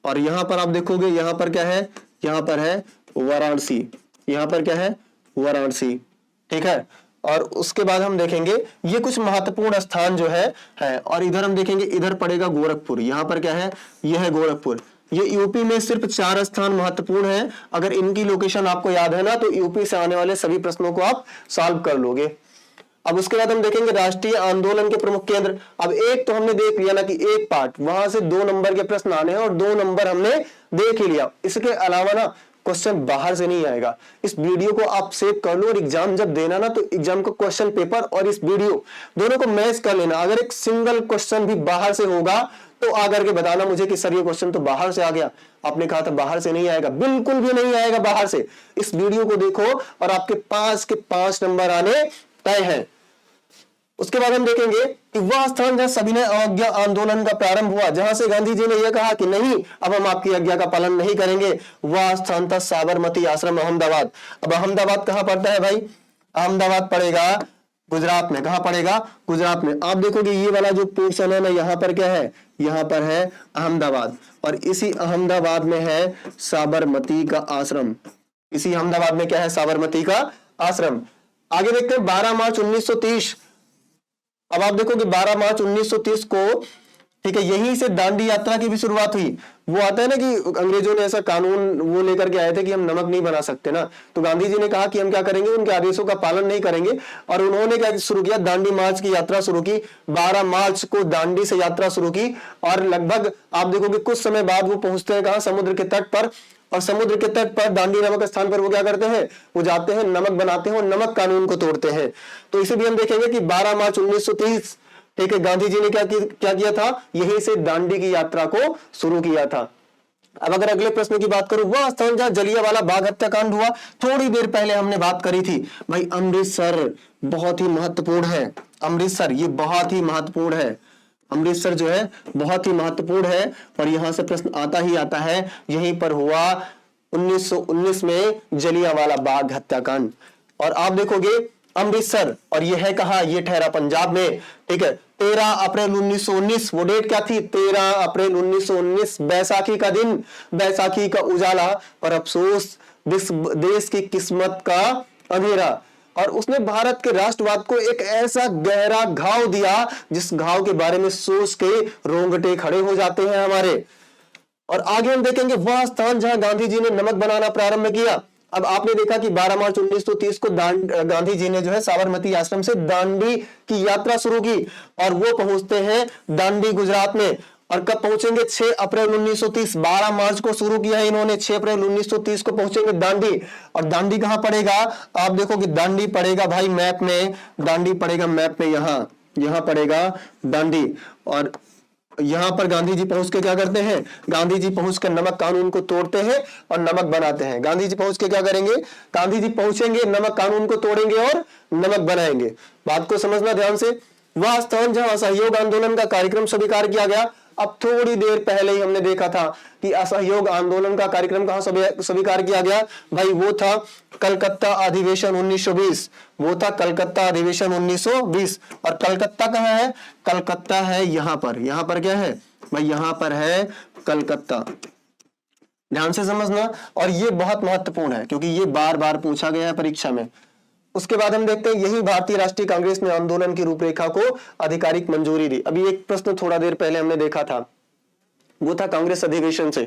A: और यहां पर आप देखोगे, यहां पर क्या है? यहां पर है वाराणसी। यहां पर क्या है? वाराणसी, ठीक है। और उसके बाद हम देखेंगे ये कुछ महत्वपूर्ण स्थान जो है। और इधर हम देखेंगे, इधर पड़ेगा गोरखपुर। यहां पर क्या है? यह है गोरखपुर। ये यूपी में सिर्फ 4 स्थान महत्वपूर्ण है। अगर इनकी लोकेशन आपको याद है ना, तो यूपी से आने वाले सभी प्रश्नों को आप सॉल्व कर लोगे। अब उसके बाद हम देखेंगे राष्ट्रीय आंदोलन के प्रमुख केंद्र। अब एक तो हमने देख लिया ना कि एक पार्ट, वहां से 2 नंबर के प्रश्न आने हैं, और 2 नंबर हमने देख ही लिया। इसके अलावा ना क्वेश्चन बाहर से नहीं आएगा। इस वीडियो को आप सेव कर लो, और एग्जाम जब देना ना, तो एग्जाम का क्वेश्चन पेपर और इस वीडियो दोनों को मैच कर लेना। अगर एक सिंगल क्वेश्चन भी बाहर से होगा तो आकर के बताना मुझे कि सर ये क्वेश्चन तो बाहर से आ गया। आपने कहा था बाहर से नहीं आएगा, बिल्कुल भी नहीं आएगा बाहर से। इस वीडियो को देखो और आपके 5 के 5 नंबर आने तय हैं। उसके बाद हम देखेंगे कि वह स्थान जहां सविनय अवज्ञा आंदोलन का प्रारंभ हुआ, जहां से गांधी जी ने यह कहा कि नहीं अब हम आपकी आज्ञा का पालन नहीं करेंगे, वह स्थान था साबरमती आश्रम, अहमदाबाद। अब अहमदाबाद कहां पड़ता है भाई? अहमदाबाद पड़ेगा गुजरात में। कहां पड़ेगा? गुजरात में। आप देखोगे ये वाला जो पोर्शन है ना, यहाँ पर क्या है? यहाँ पर है अहमदाबाद, और इसी अहमदाबाद में है साबरमती का आश्रम। इसी अहमदाबाद में क्या है? साबरमती का आश्रम। आगे देखते हैं 12 मार्च 1930। अब आप देखो कि 12 मार्च 1930 को, ठीक है, यहीं से दांडी यात्रा की भी शुरुआत हुई। वो आता है ना कि अंग्रेजों ने ऐसा कानून वो लेकर के आए थे कि हम नमक नहीं बना सकते ना, तो गांधी जी ने कहा कि हम क्या करेंगे, उनके आदेशों का पालन नहीं करेंगे, और उन्होंने क्या शुरू किया? दांडी मार्च की यात्रा शुरू की। 12 मार्च को दांडी से यात्रा शुरू की, और लगभग आप देखोगे कुछ समय बाद वो पहुंचते हैं कहां? समुद्र के तट पर। और समुद्र के तट पर दांडी नामक स्थान पर वो क्या करते हैं? वो जाते हैं, नमक बनाते हैं और नमक कानून को तोड़ते हैं। तो इसे भी हम देखेंगे कि 12 मार्च 1930, ठीक है, गांधी जी ने क्या किया था? यहीं से दांडी की यात्रा को शुरू किया था। अब अगर अगले प्रश्न की बात करूं, वह स्थान जहां जलियांवाला बाग हत्याकांड हुआ, थोड़ी देर पहले हमने बात करी थी भाई, अमृतसर बहुत ही महत्वपूर्ण है। अमृतसर ये बहुत ही महत्वपूर्ण है। अमृतसर जो है बहुत ही महत्वपूर्ण है, और यहां से प्रश्न आता ही आता है। यहीं पर हुआ 1919 में जलियांवाला बाग हत्याकांड। और आप देखोगे अमृतसर, और यह है कहां? ये ठहरा पंजाब में, ठीक है। 13 अप्रैल 1919, वो डेट क्या थी? 13 अप्रैल 1919, बैसाखी का दिन, बैसाखी का उजाला पर अफसोस, देश की किस्मत का अंधेरा। और उसने भारत के राष्ट्रवाद को एक ऐसा गहरा घाव दिया जिस घाव के बारे में सोच के रोंगटे खड़े हो जाते हैं हमारे। और आगे हम देखेंगे वह स्थान जहां गांधी जी ने नमक बनाना प्रारंभ किया। अब आपने देखा कि 12 मार्च 1930 को गांधी जी ने जो है साबरमती आश्रम से दांडी की यात्रा शुरू की, और वो पहुंचते हैं दांडी गुजरात में। और कब पहुंचेंगे? 6 अप्रैल 1930। 12 मार्च को शुरू किया है इन्होंने, 6 अप्रैल 1930 को पहुंचेंगे दांडी। और दांडी कहां पड़ेगा? आप देखो कि दांडी पड़ेगा भाई मैप में, दांडी पड़ेगा मैप में, यहां पड़ेगा दांडी। और यहां पर गांधी जी पहुंच के क्या करते हैं? गांधी जी पहुंचकर नमक कानून को तोड़ते हैं और नमक बनाते हैं। गांधी जी पहुंच के क्या करेंगे? गांधी जी पहुंचेंगे, नमक कानून को तोड़ेंगे और नमक बनाएंगे। बात को समझना ध्यान से। वह स्थान जहां असहयोग आंदोलन का कार्यक्रम स्वीकार किया गया। अब थोड़ी देर पहले ही हमने देखा था कि असहयोग आंदोलन का कार्यक्रम कहां स्वीकार किया गया भाई? वो था कलकत्ता अधिवेशन 1920। वो था कलकत्ता अधिवेशन 1920। और कलकत्ता कहां है? कलकत्ता है यहां पर। यहां पर क्या है भाई? यहां पर है कलकत्ता। ध्यान से समझना, और ये बहुत महत्वपूर्ण है क्योंकि ये बार बार पूछा गया है परीक्षा में। उसके बाद हम देखते हैं यही भारतीय राष्ट्रीय कांग्रेस ने आंदोलन की रूपरेखा को आधिकारिक मंजूरी दी। अभी एक प्रश्न थोड़ा देर पहले हमने देखा था, वो था कांग्रेस अधिवेशन से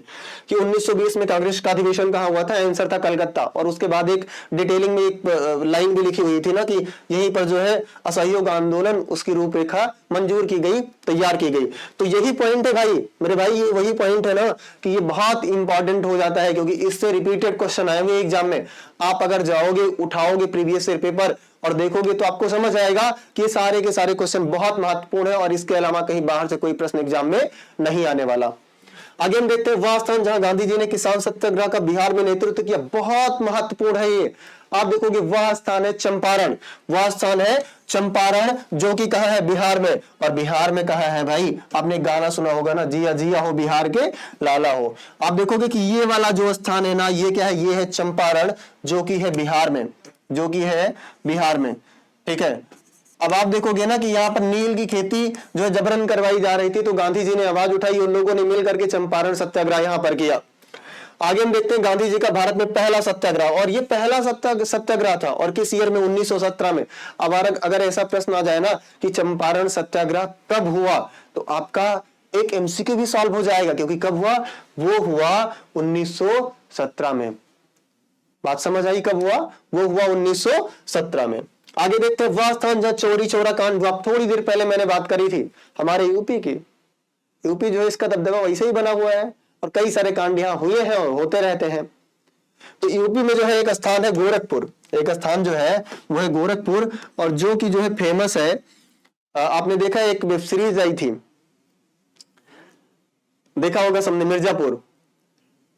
A: कि 1920 में कांग्रेस का अधिवेशन कहां हुआ था? आंसर था कलकत्ता। और उसके बाद एक डिटेलिंग में एक लाइन भी लिखी हुई थी ना कि यहीं पर जो है असहयोग आंदोलन, उसकी रूपरेखा मंजूर की गई, तैयार की गई। तो यही पॉइंट है भाई मेरे भाई, ये वही पॉइंट है ना कि ये बहुत इंपॉर्टेंट हो जाता है, क्योंकि इससे रिपीटेड क्वेश्चन आएंगे एग्जाम में। आप अगर जाओगे, उठाओगे प्रीवियस ईयर पेपर और देखोगे तो आपको समझ आएगा कि सारे के सारे क्वेश्चन बहुत महत्वपूर्ण है, और इसके अलावा कहीं बाहर से कोई प्रश्न एग्जाम में नहीं आने वाला। आगे हम देखते हैं वह स्थान जहां गांधी जी ने किसान सत्याग्रह का बिहार में नेतृत्व किया। बहुत महत्वपूर्ण है ये। आप देखोगे वह स्थान है चंपारण। वह स्थान है चंपारण, जो कि कहां है? बिहार में। और बिहार में कहां है भाई? आपने गाना सुना होगा ना, जिया जिया हो बिहार के लाला हो। आप देखोगे कि ये वाला जो स्थान है ना, ये क्या है? ये है चंपारण, जो कि है बिहार में, जो कि है बिहार में, ठीक है। अब आप देखोगे ना कि यहाँ पर नील की खेती जो है जबरन करवाई जा रही थी, तो गांधी जी ने आवाज उठाई, उन लोगों ने मिल करके चंपारण सत्याग्रह यहाँ पर किया। आगे हम देखते हैं गांधी जी का भारत में पहला सत्याग्रह, और ये पहला सत्याग्रह था, और किस ईयर में? 1917 में। अब अगर ऐसा प्रश्न आ जाए ना कि चंपारण सत्याग्रह कब हुआ, तो आपका एक एमसीक्यू भी सॉल्व हो जाएगा, क्योंकि कब हुआ? वो हुआ 1917 में। बात समझ आई? कब हुआ? वो हुआ 1917 में। आगे देखते हैं वह स्थान जहां चौरी चौरा कांड हुआ। थोड़ी देर पहले मैंने बात करी थी हमारे यूपी की। यूपी जो है इसका दबदबा वैसे ही बना हुआ है, और कई सारे कांड यहाँ हुए हैं और होते रहते हैं। तो यूपी में जो है एक स्थान है गोरखपुर। एक स्थान जो है वो है गोरखपुर, और जो कि जो है फेमस है। आपने देखा एक वेब सीरीज आई थी, देखा होगा सबने, मिर्जापुर।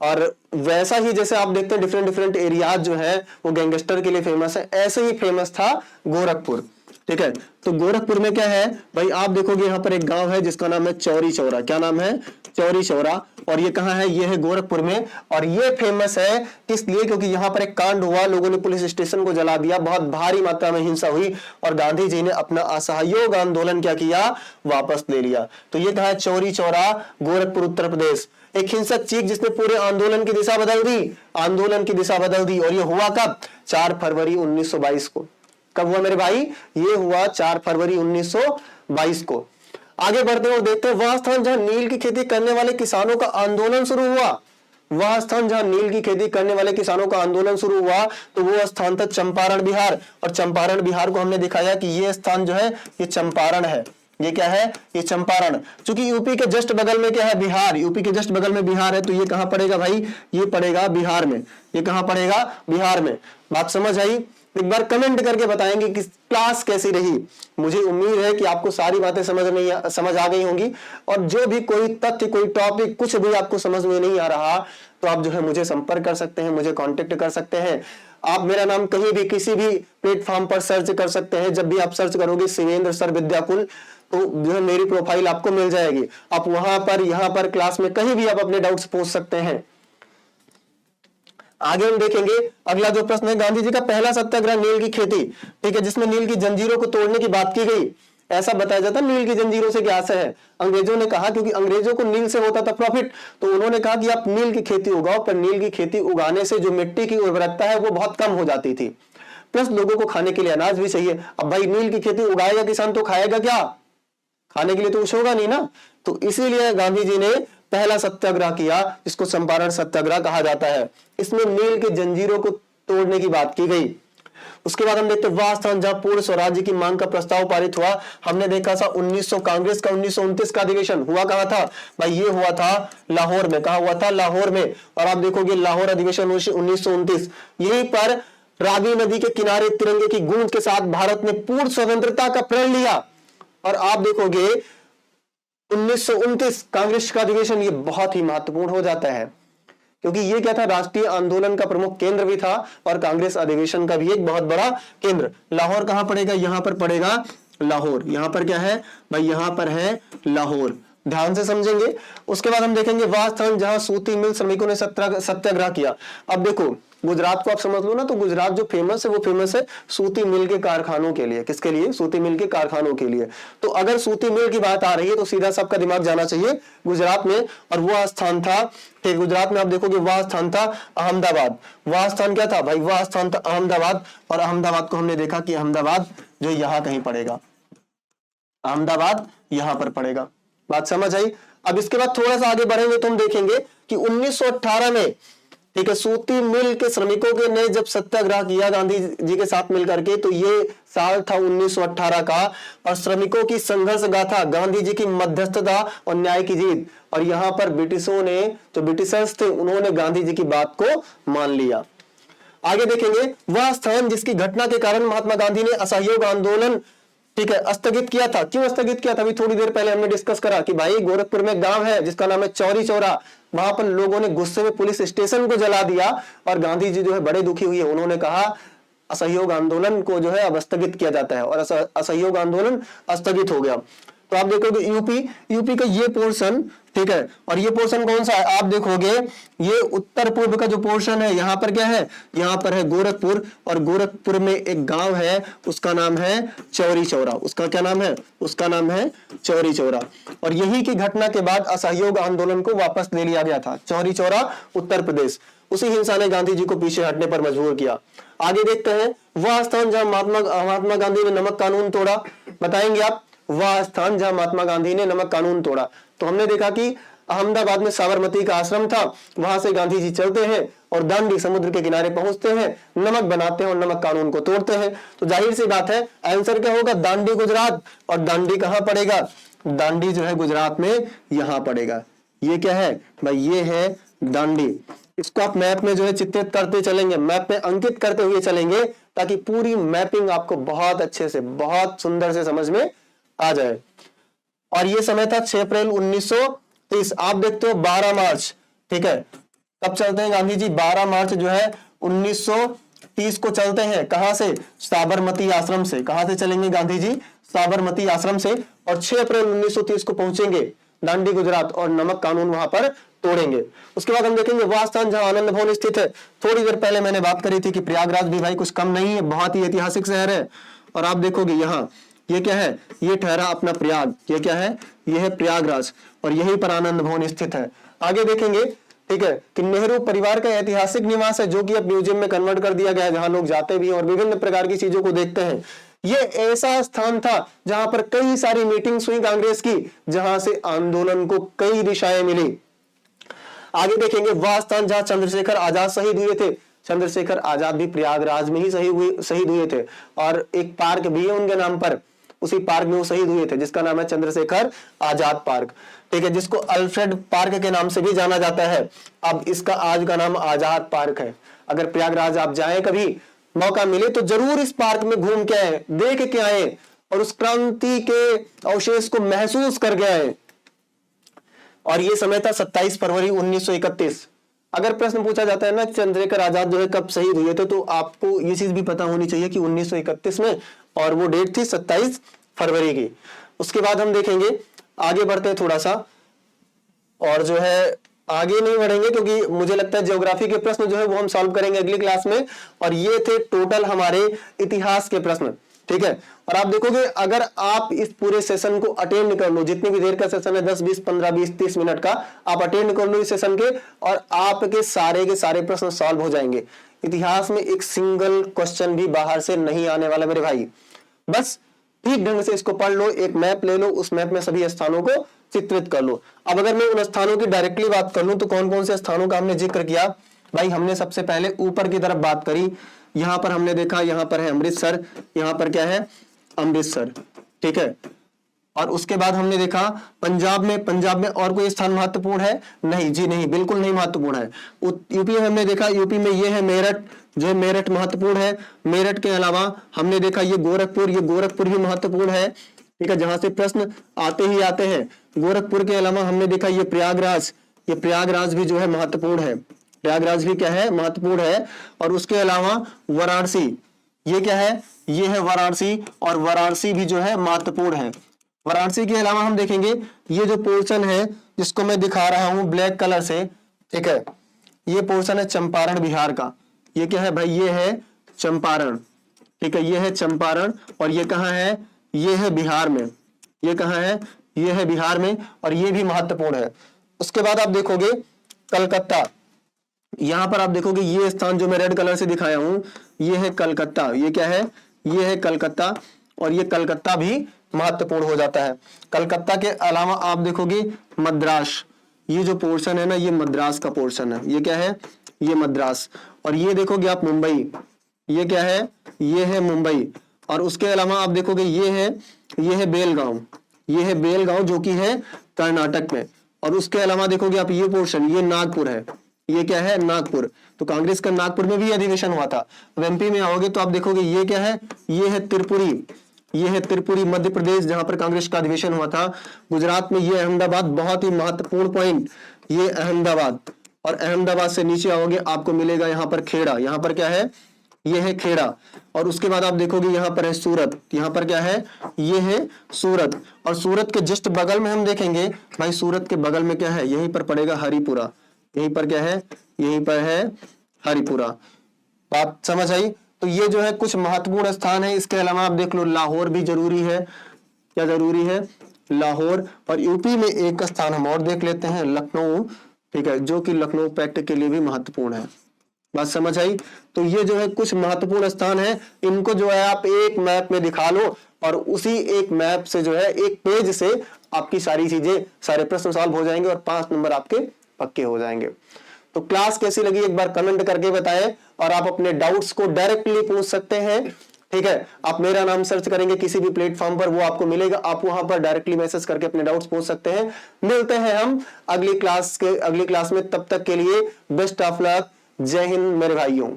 A: और वैसा ही जैसे आप देखते हैं डिफरेंट डिफरेंट एरियाज जो है वो गैंगस्टर के लिए फेमस है, ऐसे ही फेमस था गोरखपुर। ठीक है, तो गोरखपुर में क्या है भाई, आप देखोगे यहाँ पर एक गांव है जिसका नाम है चौरी चौरा। क्या नाम है? चौरी चौरा। और ये कहाँ है? ये है गोरखपुर में। और ये फेमस है इसलिए क्योंकि यहाँ पर एक कांड हुआ, लोगों ने पुलिस स्टेशन को जला दिया, बहुत भारी मात्रा में हिंसा हुई और गांधी जी ने अपना असहयोग आंदोलन क्या किया? वापस ले लिया। तो ये कहा है? चौरी चौरा, गोरखपुर, उत्तर प्रदेश। एक हिंसक चीख जिसने पूरे आंदोलन की दिशा बदल दी, आंदोलन की दिशा बदल दी। और ये हुआ कब? 4 फरवरी 1922 को। कब हुआ मेरे भाई? ये हुआ 4 फरवरी 1922 को। आगे बढ़ते हैं और देखते हैं वह स्थान जहां नील की खेती करने वाले किसानों का आंदोलन शुरू हुआ। वह स्थान जहां नील की खेती करने वाले किसानों का आंदोलन शुरू हुआ तो वो स्थान था चंपारण बिहार। और चंपारण बिहार को हमने दिखाया कि ये स्थान जो है ये चंपारण है। ये क्या है? ये चंपारण। चूंकि यूपी के जस्ट बगल में क्या है? बिहार। यूपी के जस्ट बगल में बिहार है, तो ये कहां पड़ेगा भाई? ये पड़ेगा बिहार में। ये कहां पड़ेगा? बिहार में। बात समझ आई? एक बार कमेंट करके बताएंगे कि क्लास कैसी रही। मुझे उम्मीद है कि आपको सारी बातें समझ आ गई होंगी। और जो भी कोई तथ्य, कोई टॉपिक, कुछ भी आपको समझ में नहीं आ रहा तो आप जो है मुझे संपर्क कर सकते हैं, मुझे कांटेक्ट कर सकते हैं। आप मेरा नाम कहीं भी किसी भी प्लेटफॉर्म पर सर्च कर सकते हैं। जब भी आप सर्च करोगे शिवेंद्र सर विद्याकुल तो जो है मेरी प्रोफाइल आपको मिल जाएगी। आप वहां पर, यहाँ पर, क्लास में कहीं भी आप अपने डाउट्स पूछ सकते हैं। आगे हम देखेंगे अगला जो प्रश्न है, गांधी जी का पहला सत्याग्रह नील की खेती। ठीक है, जिसमें नील की जंजीरों को तोड़ने की बात की गई। ऐसा बताया जाता है नील की जंजीरों से क्या आशय है? अंग्रेजों ने कहा, क्योंकि अंग्रेजों को नील से होता था प्रॉफिट, तो उन्होंने कहा कि आप नील की खेती उगाओ, पर नील की खेती उगाने से जो मिट्टी की उर्वरकता है वो बहुत कम हो जाती थी, प्लस लोगों को खाने के लिए अनाज भी चाहिए। अब भाई नील की खेती उगाएगा किसान तो खाएगा क्या? खाने के लिए तो कुछ होगा नहीं ना। तो इसीलिए गांधी जी ने पहला सत्याग्रह किया, जिसको चंपारण सत्याग्रह कहा जाता है। इसमें नील के जंजीरों को तोड़ने की बात की गई। उसके बाद हम देखते हैं वह स्थान जहां पूर्ण स्वराज्य की मांग का प्रस्ताव पारित हुआ। हमने देखा था 1900 कांग्रेस का 1929 का अधिवेशन हुआ कहां था भाई? ये हुआ था लाहौर में। कहा हुआ था? लाहौर में। और आप देखोगे लाहौर अधिवेशन 1929, यहीं पर रावी नदी के किनारे तिरंगे की गूंज के साथ भारत ने पूर्ण स्वतंत्रता का प्रण लिया। और आप देखोगे 1929 कांग्रेस का अधिवेशन, ये बहुत ही महत्वपूर्ण हो जाता है क्योंकि ये क्या था? राष्ट्रीय आंदोलन का प्रमुख केंद्र भी था और कांग्रेस अधिवेशन का भी एक बहुत बड़ा केंद्र। लाहौर कहां पड़ेगा? यहां पर पड़ेगा लाहौर। यहां पर क्या है भाई? यहां पर है लाहौर। ध्यान से समझेंगे। उसके बाद हम देखेंगे वह स्थान जहां सूती मिल श्रमिकों ने सत्याग्रह किया। अब देखो गुजरात को आप समझ लो ना, तो गुजरात जो फेमस है वो फेमस है सूती मिल के कारखानों के लिए। किसके लिए? सूती मिल के कारखानों के लिए। तो अगर सूती मिल की बात आ रही है तो सीधा सबका दिमाग जाना चाहिए गुजरात में। और वह स्थान था, ठीक, गुजरात में आप देखोगे वह स्थान था अहमदाबाद। वह स्थान क्या था भाई? वह स्थान था अहमदाबाद। और अहमदाबाद को हमने देखा कि अहमदाबाद जो यहाँ कहीं पड़ेगा, अहमदाबाद यहां पर पड़ेगा। बात समझ आई? अब इसके बाद थोड़ा सा आगे बढ़ेंगे तो हम देखेंगे कि 1918 में, ठीक है, सूती मिल के श्रमिकों के ने जब सत्याग्रह किया गांधी जी के साथ मिलकर के, तो ये साल था 1918 का। और श्रमिकों की संघर्ष गाथा, गांधी जी की मध्यस्थता और न्याय की जीत। और यहां पर ब्रिटिशों ने, जो ब्रिटिशर्स थे, उन्होंने गांधी जी की बात को मान लिया। आगे देखेंगे वह स्थान जिसकी घटना के कारण महात्मा गांधी ने असहयोग आंदोलन, ठीक है, स्थगित किया था। क्यों स्थगित किया था? अभी थोड़ी देर पहले हमने डिस्कस करा कि भाई गोरखपुर में गांव है जिसका नाम है चौरी चौरा। वहां पर लोगों ने गुस्से में पुलिस स्टेशन को जला दिया और गांधी जी जो है बड़े दुखी हुए। उन्होंने कहा असहयोग आंदोलन को जो है अब स्थगित किया जाता है, और असहयोग आंदोलन स्थगित हो गया। तो आप देखोगे यूपी का ये पोर्शन, ठीक है, और ये पोर्शन कौन सा है? आप देखोगे ये उत्तर पूर्व का जो पोर्शन है, यहाँ पर क्या है? यहाँ पर है गोरखपुर। और गोरखपुर में एक गांव है, उसका नाम है चौरी चौरा। उसका क्या नाम है? उसका नाम है चौरी चौरा। और यही की घटना के बाद असहयोग आंदोलन को वापस ले लिया गया था। चौरी चौरा, उत्तर प्रदेश। उसी हिंसा ने गांधी जी को पीछे हटने पर मजबूर किया। आगे देखते हैं वह स्थान जहां महात्मा गांधी ने नमक कानून तोड़ा। बताएंगे आप? वह स्थान जहां महात्मा गांधी ने नमक कानून तोड़ा। तो हमने देखा कि अहमदाबाद में साबरमती का आश्रम था, वहां से गांधी जी चलते हैं और दांडी समुद्र के किनारे पहुंचते हैं, नमक बनाते हैं और नमक कानून को तोड़ते हैं। तो जाहिर सी बात है आंसर क्या होगा? दांडी गुजरात। और दांडी कहां पड़ेगा? दांडी जो है गुजरात में यहां पड़ेगा। ये क्या है भाई? ये है दांडी। इसको आप मैप में जो है चित्रित करते चलेंगे, मैप में अंकित करते हुए चलेंगे, ताकि पूरी मैपिंग आपको बहुत अच्छे से, बहुत सुंदर से समझ में आ जाए। और ये समय था 6 अप्रैल तो इस आप देखते हो 12 मार्च, ठीक है, कब चलते हैं गांधी जी? 12 मार्च जो है 1930 को चलते हैं। कहां से? साबरमती आश्रम से। कहां से चलेंगे गांधी जी? साबरमती आश्रम से। और 6 अप्रैल 1930 को पहुंचेंगे दांडी गुजरात और नमक कानून वहां पर तोड़ेंगे। उसके बाद हम देखेंगे वह स्थान जहां आनंद भवन स्थित है। थोड़ी देर पहले मैंने बात करी थी कि प्रयागराज भी भाई कुछ कम नहीं है, बहुत ही ऐतिहासिक शहर है। और आप देखोगे यहाँ ये क्या है? ये ठहरा अपना प्रयाग। ये क्या है? ये है प्रयागराज और यहीं पर आनंद भवन स्थित है। आगे देखेंगे, ठीक है, कि नेहरू परिवार का ऐतिहासिक निवास है जो कि अब म्यूजियम में कन्वर्ट कर दिया गया है, जहां लोग जाते भी हैं और विभिन्न प्रकार की चीजों को देखते हैं। ये ऐसा स्थान था जहां पर कई सारी मीटिंग्स हुई कांग्रेस की, जहां से आंदोलन को कई दिशाएं मिली। आगे देखेंगे वह स्थान जहां चंद्रशेखर आजाद शहीद हुए थे। चंद्रशेखर आजाद भी प्रयागराज में ही शहीद हुए थे और एक पार्क भी है उनके नाम पर, उसी पार्क में वो शहीद हुए थे जिसका नाम है चंद्रशेखर आजाद पार्क, ठीक है, जिसको अल्फ्रेड पार्क के नाम से भी जाना जाता है। अब इसका आज का नाम आजाद पार्क है। अगर प्रयागराज आप जाएं, कभी मौका मिले तो जरूर इस पार्क में घूम के आए, देख के आए और उस क्रांति के अवशेष को महसूस करके आए। और ये समय था 27 फरवरी 1931। अगर प्रश्न पूछा जाता है ना चंद्रशेखर आजाद जो है कब शहीद हुए थे, तो आपको ये चीज भी पता होनी चाहिए कि 1931 में, और वो डेट थी 27 फरवरी की। उसके बाद हम देखेंगे, आगे बढ़ते हैं थोड़ा सा, और जो है आगे नहीं बढ़ेंगे क्योंकि मुझे लगता है ज्योग्राफी के प्रश्न जो है वो हम सॉल्व करेंगे अगली क्लास में। और ये थे टोटल हमारे इतिहास के प्रश्न, ठीक है। और आप देखोगे अगर आप इस पूरे सेशन को अटेंड कर लो, जितनी भी देर का सेशन है 10, 20, 15, 20, 30 मिनट का, आप अटेंड कर लो इस सेशन के, और आपके सारे प्रश्न सॉल्व हो जाएंगे। इतिहास में एक सिंगल क्वेश्चन भी बाहर से नहीं आने वाला मेरे भाई। बस ठीक ढंग से इसको पढ़ लो, एक मैप ले लो, उस मैप में सभी स्थानों को चित्रित कर लो। अब अगर मैं उन स्थानों की डायरेक्टली बात कर लूं तो कौन कौन से स्थानों का हमने जिक्र किया भाई? हमने सबसे पहले ऊपर की तरफ बात करी, यहां पर हमने देखा यहां पर है अमृतसर, यहां पर क्या है? अमृतसर, ठीक है। और उसके बाद हमने देखा पंजाब में और कोई स्थान महत्वपूर्ण है? नहीं जी, नहीं, बिल्कुल नहीं महत्वपूर्ण है। यूपी में हमने देखा, यूपी में ये है मेरठ, जो है मेरठ महत्वपूर्ण है। मेरठ के अलावा हमने देखा ये गोरखपुर भी महत्वपूर्ण है, ठीक है, जहां से प्रश्न आते ही आते हैं। गोरखपुर के अलावा हमने देखा ये प्रयागराज भी जो है महत्वपूर्ण है। प्रयागराज भी क्या है? महत्वपूर्ण है। और उसके अलावा वाराणसी, ये क्या है? ये है वाराणसी, और वाराणसी भी जो है महत्वपूर्ण है। वाराणसी के अलावा हम देखेंगे ये जो पोर्शन है जिसको मैं दिखा रहा हूं ब्लैक कलर से, ठीक है, ये पोर्शन है चंपारण बिहार का। ये क्या है भाई? ये है चंपारण, ठीक है, ये है चंपारण। और ये कहाँ है? ये है बिहार में। ये कहाँ है? ये है बिहार में, और ये भी महत्वपूर्ण है। उसके बाद आप देखोगे कलकत्ता, यहां पर आप देखोगे ये स्थान जो मैं रेड कलर से दिखाया हूं, ये है कलकत्ता। ये क्या है? ये है कलकत्ता, और ये कलकत्ता भी महत्वपूर्ण हो जाता है। कलकत्ता के अलावा आप देखोगे मद्रास, ये जो पोर्शन है ना, ये मद्रास का पोर्शन है। ये क्या है? ये मद्रास। और ये देखोगे आप मुंबई, ये क्या है? ये है मुंबई। और उसके अलावा आप देखोगे ये है बेलगांव, ये है बेलगांव जो कि है कर्नाटक में। और उसके अलावा देखोगे आप ये पोर्शन, ये नागपुर है। ये क्या है? नागपुर। तो कांग्रेस का नागपुर में भी अधिवेशन हुआ था। अब एमपी में आओगे तो आप देखोगे ये क्या है? ये है त्रिपुरी, ये है त्रिपुरी मध्य प्रदेश, जहां पर कांग्रेस का अधिवेशन हुआ था। गुजरात में ये अहमदाबाद, बहुत ही महत्वपूर्ण पॉइंट, ये अहमदाबाद। और अहमदाबाद से नीचे आओगे आपको मिलेगा यहाँ पर खेड़ा। यहाँ पर क्या है? ये है खेड़ा। और उसके बाद आप देखोगे यहाँ पर है सूरत। यहाँ पर क्या है? ये है सूरत। और सूरत के जस्ट बगल में हम देखेंगे भाई, सूरत के बगल में क्या है? यहीं पर पड़ेगा हरिपुरा। यहीं पर क्या है? यहीं पर है हरिपुरा। बात समझ आई? तो ये जो है कुछ महत्वपूर्ण स्थान है। इसके अलावा आप देख लो लाहौर भी जरूरी है। क्या जरूरी है? लाहौर। और यूपी में एक स्थान हम और देख लेते हैं, लखनऊ, ठीक है, जो कि लखनऊ पैक्ट के लिए भी महत्वपूर्ण है। बात समझ आई? तो ये जो है कुछ महत्वपूर्ण स्थान है, इनको जो है आप एक मैप में दिखा लो, और उसी एक मैप से जो है एक पेज से आपकी सारी चीजें, सारे प्रश्न सॉल्व हो जाएंगे और 5 नंबर आपके पक्के हो जाएंगे। तो क्लास कैसी लगी एक बार कमेंट करके बताएं, और आप अपने डाउट्स को डायरेक्टली पूछ सकते हैं, ठीक है। आप मेरा नाम सर्च करेंगे किसी भी प्लेटफॉर्म पर, वो आपको मिलेगा, आप वहां पर डायरेक्टली मैसेज करके अपने डाउट्स पूछ सकते हैं। मिलते हैं हम अगली क्लास में, तब तक के लिए बेस्ट ऑफ लक। जय हिंद मेरे भाइयों।